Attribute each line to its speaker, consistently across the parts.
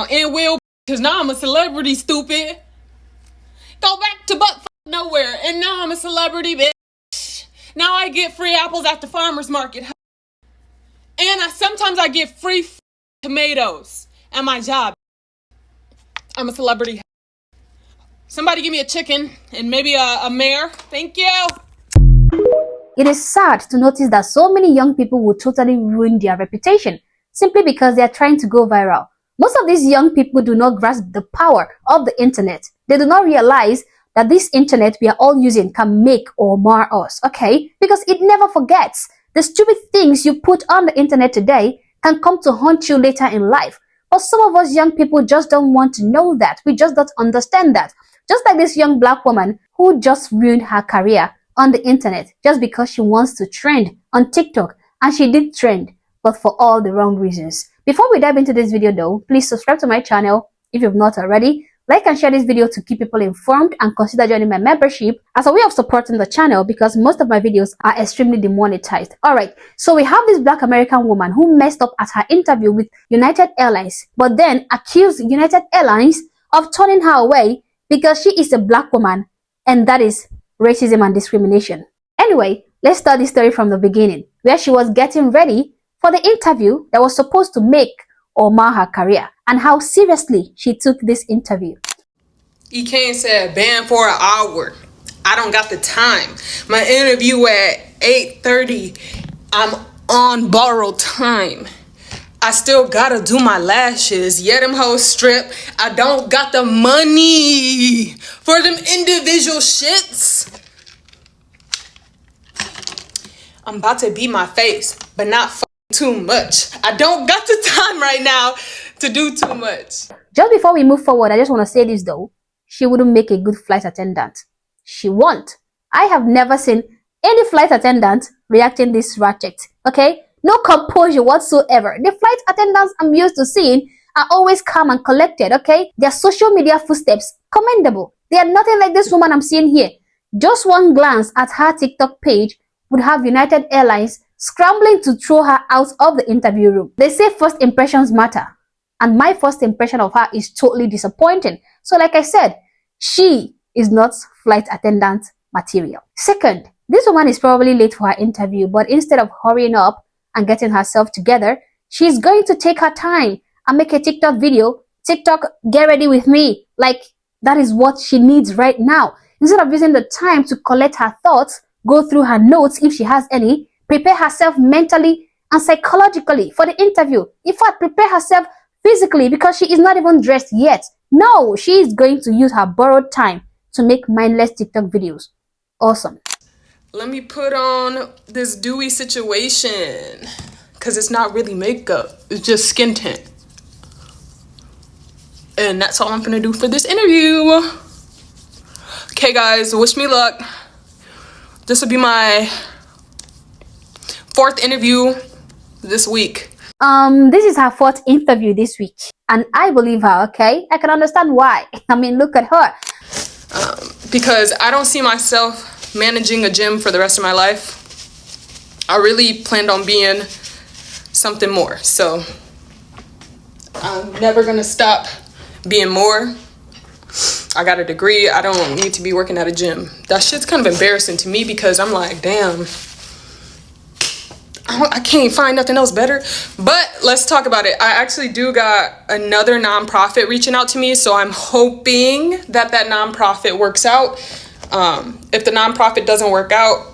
Speaker 1: And will, because now I'm a celebrity, stupid. Go back to butt nowhere, and now I'm a celebrity, bitch. Now I get free apples at the farmer's market. And sometimes I get free tomatoes at my job. I'm a celebrity. Somebody give me a chicken and maybe a mare. Thank you.
Speaker 2: It is sad to notice that so many young people will totally ruin their reputation simply because they are trying to go viral. Most of these young people do not grasp the power of the internet. They do not realize that this internet we are all using can make or mar us, okay? Because it never forgets. The stupid things you put on the internet today can come to haunt you later in life. But some of us young people just don't want to know that. We just don't understand that. Just like this young black woman who just ruined her career on the internet just because she wants to trend on TikTok, and she did trend, but for all the wrong reasons. Before we dive into this video though, please subscribe to my channel if you've not already. Like and share this video to keep people informed, and consider joining my membership as a way of supporting the channel because most of my videos are extremely demonetized. Alright, so we have this black American woman who messed up at her interview with United Airlines, but then accused United Airlines of turning her away because she is a black woman, and that is racism and discrimination. Anyway, let's start the story from the beginning, where she was getting ready for the interview that was supposed to make or mar her career, and how seriously she took this interview.
Speaker 1: E. Kane said, ban for an hour. I don't got the time. My interview at 8:30. I'm on borrowed time. I still gotta do my lashes. Yeah, them hoes strip. I don't got the money for them individual shits. I'm about to beat my face, but not too much. I don't got the time right now to do too much.
Speaker 2: Just before we move forward, I just want to say this though. She wouldn't make a good flight attendant. She won't. I have never seen any flight attendant reacting this ratchet. Okay? No composure whatsoever. The flight attendants I'm used to seeing are always calm and collected, okay? Their social media footsteps, commendable. They are nothing like this woman I'm seeing here. Just one glance at her TikTok page would have United Airlines scrambling to throw her out of the interview room. They say first impressions matter, and my first impression of her is totally disappointing. So like I said, she is not flight attendant material. Second, this woman is probably late for her interview, but instead of hurrying up and getting herself together, she's going to take her time and make a TikTok video. TikTok, get ready with me. Like, that is what she needs right now. Instead of using the time to collect her thoughts, go through her notes if she has any, prepare herself mentally and psychologically for the interview. In fact, prepare herself physically because she is not even dressed yet. No, she is going to use her borrowed time to make mindless TikTok videos. Awesome.
Speaker 1: Let me put on this dewy situation because it's not really makeup. It's just skin tint. And that's all I'm gonna do for this interview. Okay guys, wish me luck. This will be my 4th interview this week.
Speaker 2: This is her 4th interview this week, and I believe her, okay? I can understand why. I mean, look at her.
Speaker 1: Because I don't see myself managing a gym for the rest of my life. I really planned on being something more, so I'm never gonna stop being more. I got a degree. I don't need to be working at a gym. That shit's kind of embarrassing to me because I'm like, damn, I can't find nothing else better. But let's talk about it. I actually do got another nonprofit reaching out to me, so I'm hoping that that nonprofit works out. If the nonprofit doesn't work out,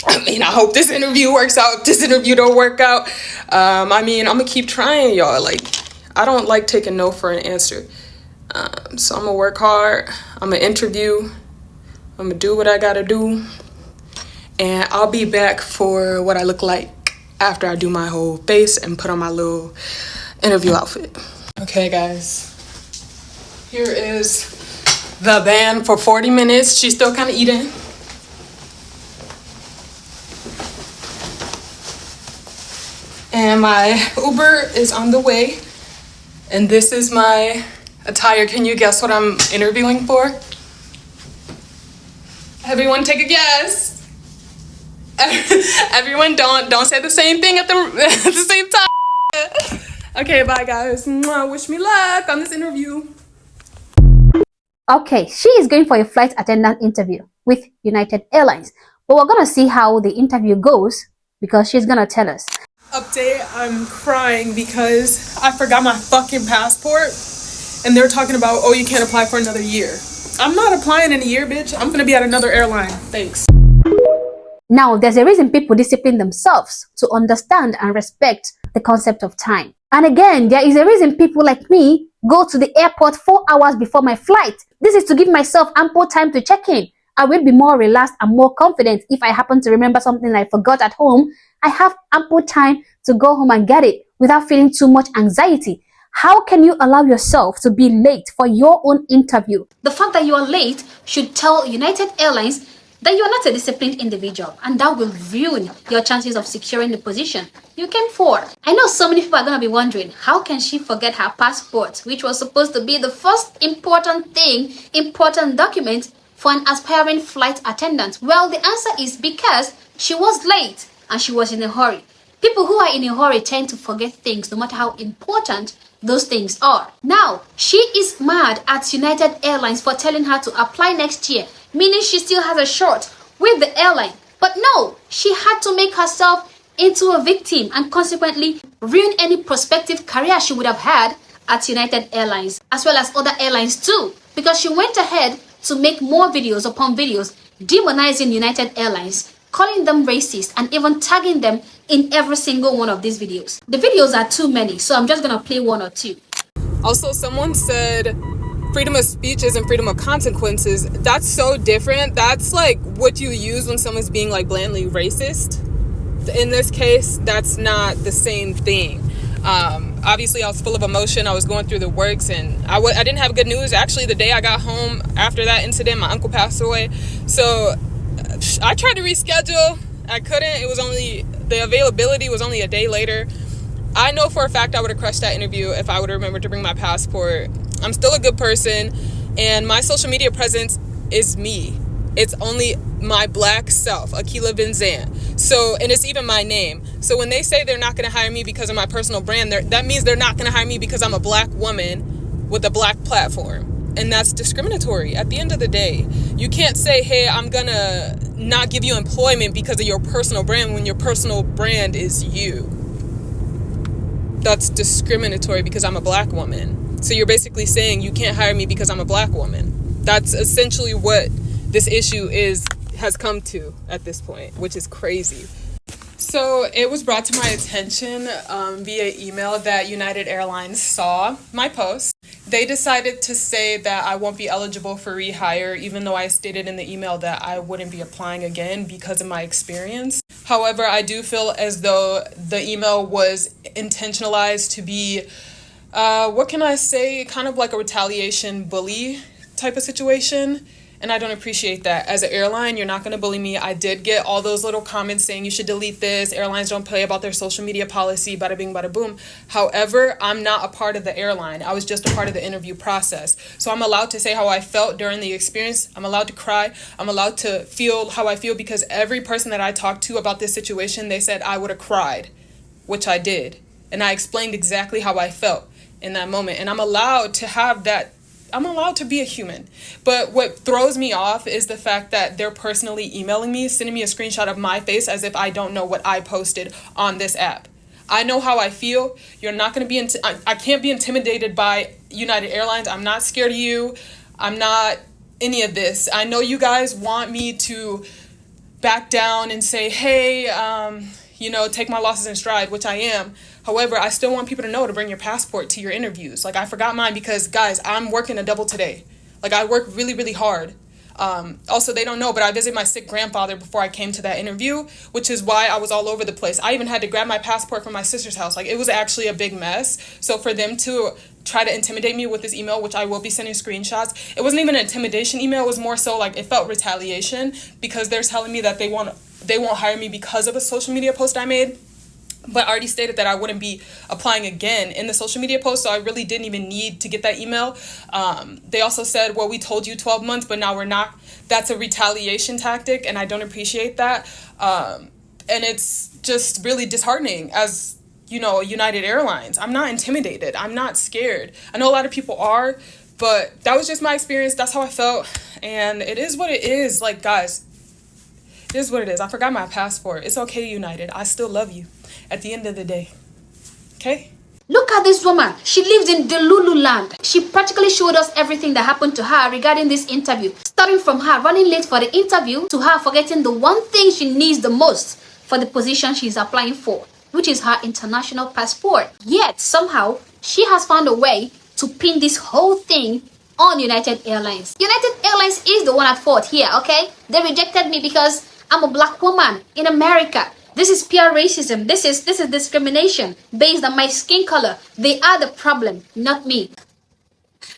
Speaker 1: I mean, I hope this interview works out. If this interview don't work out, I mean, I'm gonna keep trying, y'all. Like, I don't like taking no for an answer. So I'm gonna work hard. I'm gonna interview. I'm gonna do what I gotta do. And I'll be back for what I look like after I do my whole face and put on my little interview outfit. Okay, guys. Here is the van for 40 minutes. She's still kind of eating. And my Uber is on the way. And this is my attire. Can you guess what I'm interviewing for? Everyone take a guess. Everyone don't say the same thing at the same time. Okay, bye guys. Mwah, wish me luck on this interview.
Speaker 2: Okay, she is going for a flight attendant interview with United Airlines. But we're going to see how the interview goes because she's going to tell us.
Speaker 1: Update, I'm crying because I forgot my fucking passport and they're talking about, oh, you can't apply for another year. I'm not applying in a year, bitch. I'm gonna be at another airline. Thanks.
Speaker 2: Now, there's a reason people discipline themselves to understand and respect the concept of time. And again, there is a reason people like me go to the airport 4 hours before my flight. This is to give myself ample time to check in. I will be more relaxed and more confident if I happen to remember something I forgot at home. I have ample time to go home and get it without feeling too much anxiety. How can you allow yourself to be late for your own interview? The fact that you are late should tell United Airlines that you are not a disciplined individual, and that will ruin your chances of securing the position you came for. I know so many people are going to be wondering, how can she forget her passport, which was supposed to be the first important document for an aspiring flight attendant? Well, the answer is because she was late and she was in a hurry. People who are in a hurry tend to forget things no matter how important those things are. Now, she is mad at United Airlines for telling her to apply next year, meaning she still has a shot with the airline. But no, she had to make herself into a victim and consequently ruin any prospective career she would have had at United Airlines, as well as other airlines too, because she went ahead to make more videos upon videos demonizing United Airlines, calling them racist, and even tagging them in every single one of these videos. The videos are too many, so I'm just gonna play one or two.
Speaker 1: Also, someone said freedom of speech isn't freedom of consequences. That's so different. That's like what you use when someone's being like blandly racist. In this case, that's not the same thing. Obviously, I was full of emotion. I was going through the works, and I didn't have good news. Actually, the day I got home after that incident, my uncle passed away. So I tried to reschedule. I couldn't. It was only, the availability was only a day later. I know for a fact I would have crushed that interview if I would have remembered to bring my passport. I'm still a good person, and my social media presence is me. It's only my black self, Akila Benzan. So, and it's even my name. So when they say they're not going to hire me because of my personal brand, that means they're not going to hire me because I'm a black woman with a black platform. And that's discriminatory at the end of the day. You can't say, hey, I'm going to not give you employment because of your personal brand when your personal brand is you. That's discriminatory because I'm a black woman. So you're basically saying you can't hire me because I'm a black woman. That's essentially what this issue has come to at this point, which is crazy. So it was brought to my attention via email that United Airlines saw my post. They decided to say that I won't be eligible for rehire, even though I stated in the email that I wouldn't be applying again because of my experience. However, I do feel as though the email was intentionalized to be, what can I say, kind of like a retaliation bully type of situation. And I don't appreciate that. As an airline, you're not going to bully me. I did get all those little comments saying you should delete this. Airlines don't play about their social media policy, bada bing, bada boom. However, I'm not a part of the airline. I was just a part of the interview process. So I'm allowed to say how I felt during the experience. I'm allowed to cry. I'm allowed to feel how I feel because every person that I talked to about this situation, they said I would have cried, which I did. And I explained exactly how I felt in that moment. And I'm allowed to have that. I'm allowed to be a human. But what throws me off is the fact that they're personally emailing me, sending me a screenshot of my face as if I don't know what I posted on this app. I know how I feel. You're not going to be, I can't be intimidated by United Airlines. I'm not scared of you. I'm not any of this. I know you guys want me to back down and say, hey, take my losses in stride, which I am. However, I still want people to know to bring your passport to your interviews. Like, I forgot mine because, guys, I'm working a double today. Like, I work really, really hard. Also, they don't know, but I visited my sick grandfather before I came to that interview, which is why I was all over the place. I even had to grab my passport from my sister's house. Like, it was actually a big mess. So for them to try to intimidate me with this email, which I will be sending screenshots, it wasn't even an intimidation email. It was more so like it felt retaliation because they're telling me that they won't hire me because of a social media post I made. But I already stated that I wouldn't be applying again in the social media post, so I really didn't even need to get that email. They also said, well, we told you 12 months, but now we're not. That's a retaliation tactic, and I don't appreciate that. And it's just really disheartening as United Airlines. I'm not intimidated. I'm not scared. I know a lot of people are, but that was just my experience. That's how I felt. And it is what it is. Like, guys, it is what it is. I forgot my passport. It's okay, United. I still love you at the end of the day. Okay?
Speaker 2: Look at this woman. She lives in Delulu land. She practically showed us everything that happened to her regarding this interview. Starting from her running late for the interview to her forgetting the one thing she needs the most for the position she's applying for, which is her international passport. Yet, somehow, she has found a way to pin this whole thing on United Airlines. United Airlines is the one at fault here, okay? They rejected me because I'm a black woman in America. This is pure racism. This is discrimination based on my skin color. They are the problem, not me.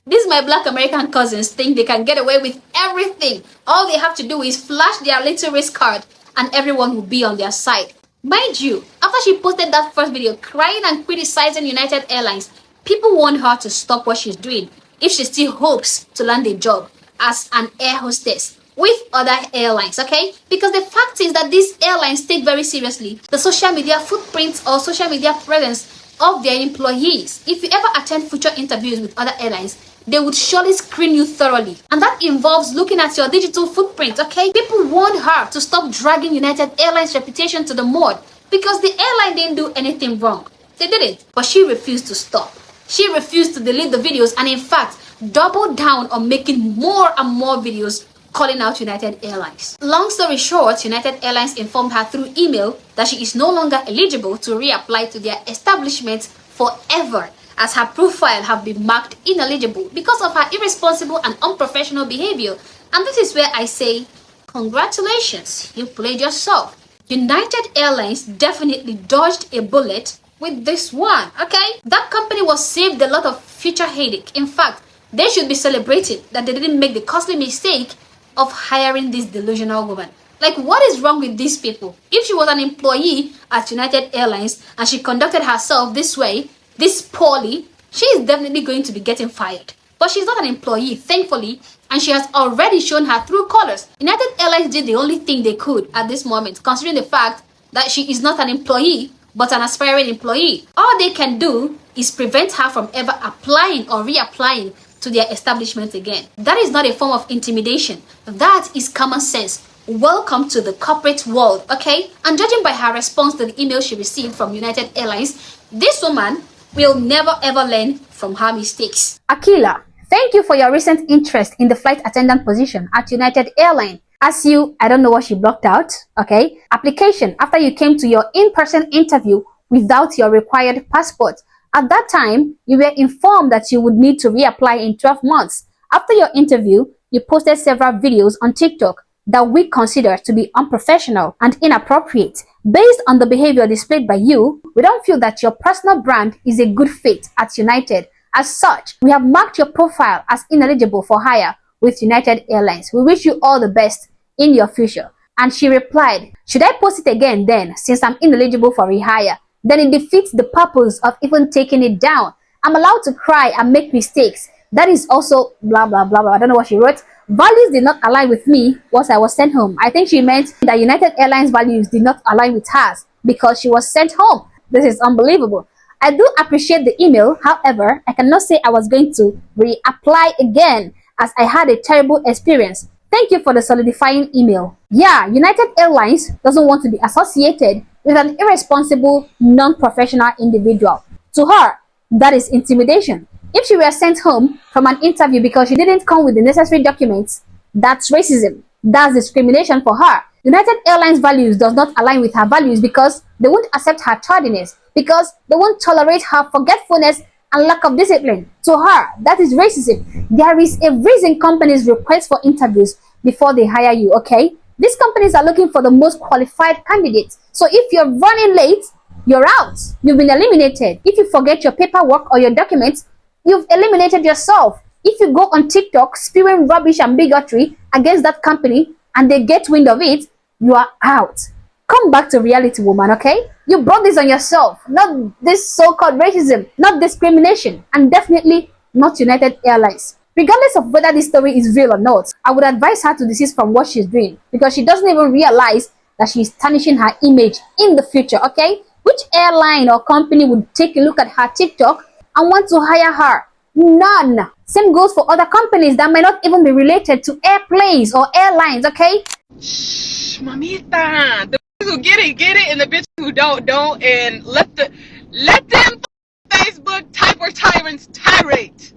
Speaker 2: These my black American cousins think they can get away with everything. All they have to do is flash their little race card and everyone will be on their side. Mind you, after she posted that first video crying and criticizing United Airlines, people warned her to stop what she's doing if she still hopes to land a job as an air hostess with other airlines, okay? Because the fact is that these airlines take very seriously the social media footprint or social media presence of their employees. If you ever attend future interviews with other airlines, they would surely screen you thoroughly. And that involves looking at your digital footprint, okay? People warned her to stop dragging United Airlines' reputation to the mud because the airline didn't do anything wrong. They didn't, but she refused to stop. She refused to delete the videos and in fact, doubled down on making more and more videos calling out United Airlines. Long story short, United Airlines informed her through email that she is no longer eligible to reapply to their establishment forever, as her profile have been marked ineligible because of her irresponsible and unprofessional behavior. And this is where I say, congratulations, you played yourself. United Airlines definitely dodged a bullet with this one, okay? That company was saved a lot of future headache. In fact, they should be celebrated that they didn't make the costly mistake of hiring this delusional woman. Like, what is wrong with these people? If she was an employee at United Airlines and she conducted herself this way, this poorly, she is definitely going to be getting fired. But she's not an employee, thankfully, and she has already shown her true colors. United Airlines did the only thing they could at this moment, considering the fact that she is not an employee, but an aspiring employee. All they can do is prevent her from ever applying or reapplying to their establishment again. That is not a form of intimidation. That is common sense. Welcome to the corporate world, okay? And judging by her response to the email she received from United Airlines, this woman will never ever learn from her mistakes. Akila, thank you for your recent interest in the flight attendant position at United Airlines. I don't know what she blocked out, okay? Application after you came to your in-person interview without your required passport. At that time, you were informed that you would need to reapply in 12 months. After your interview, you posted several videos on TikTok that we consider to be unprofessional and inappropriate. Based on the behavior displayed by you, we don't feel that your personal brand is a good fit at United. As such, we have marked your profile as ineligible for hire with United Airlines. We wish you all the best in your future. And she replied, should I post it again then, since I'm ineligible for rehire? Then it defeats the purpose of even taking it down. I'm allowed to cry and make mistakes. That is also blah, blah, blah, blah. I don't know what she wrote. Values did not align with me once I was sent home. I think she meant that United Airlines values did not align with hers because she was sent home. This is unbelievable. I do appreciate the email. However, I cannot say I was going to reapply again as I had a terrible experience. Thank you for the solidifying email. Yeah, United Airlines doesn't want to be associated with an irresponsible, non-professional individual. To her, that is intimidation. If she were sent home from an interview because she didn't come with the necessary documents, that's racism. That's discrimination for her. United Airlines values does not align with her values because they won't accept her tardiness, because they won't tolerate her forgetfulness and lack of discipline. To her, that is racism. There is a reason companies request for interviews before they hire you, okay? These companies are looking for the most qualified candidates. So if you're running late, you're out. You've been eliminated. If you forget your paperwork or your documents, you've eliminated yourself. If you go on TikTok spewing rubbish and bigotry against that company and they get wind of it, you are out. Come back to reality, woman, okay? You brought this on yourself, not this so-called racism, not discrimination, and definitely not United Airlines. Regardless of whether this story is real or not, I would advise her to desist from what she's doing because she doesn't even realize that she's tarnishing her image in the future, okay? Which airline or company would take a look at her TikTok and want to hire her? None. Same goes for other companies that might not even be related to airplanes or airlines, okay?
Speaker 1: Shh, mamita. The bitches who get it, and the bitches who don't, and let them Facebook typer tyrants tirade.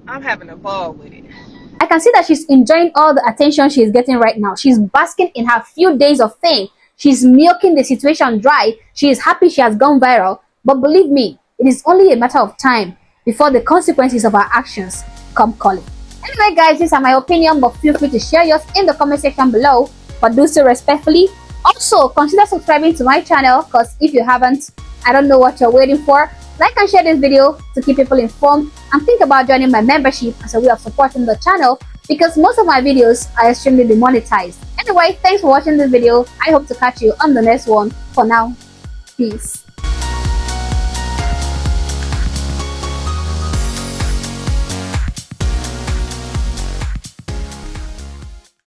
Speaker 1: I'm having a ball with it.
Speaker 2: I can see that she's enjoying all the attention she's getting right now. She's basking in her few days of fame. She's milking the situation dry. She is happy she has gone viral. But believe me, it is only a matter of time before the consequences of her actions come calling. Anyway, guys, these are my opinion, but feel free to share yours in the comment section below. But do so respectfully. Also, consider subscribing to my channel, because if you haven't, I don't know what you're waiting for. Like and share this video to keep people informed, and think about joining my membership as a way of supporting the channel, because most of my videos are extremely demonetized. Anyway, thanks for watching this video. I hope to catch you on the next one. For now, peace.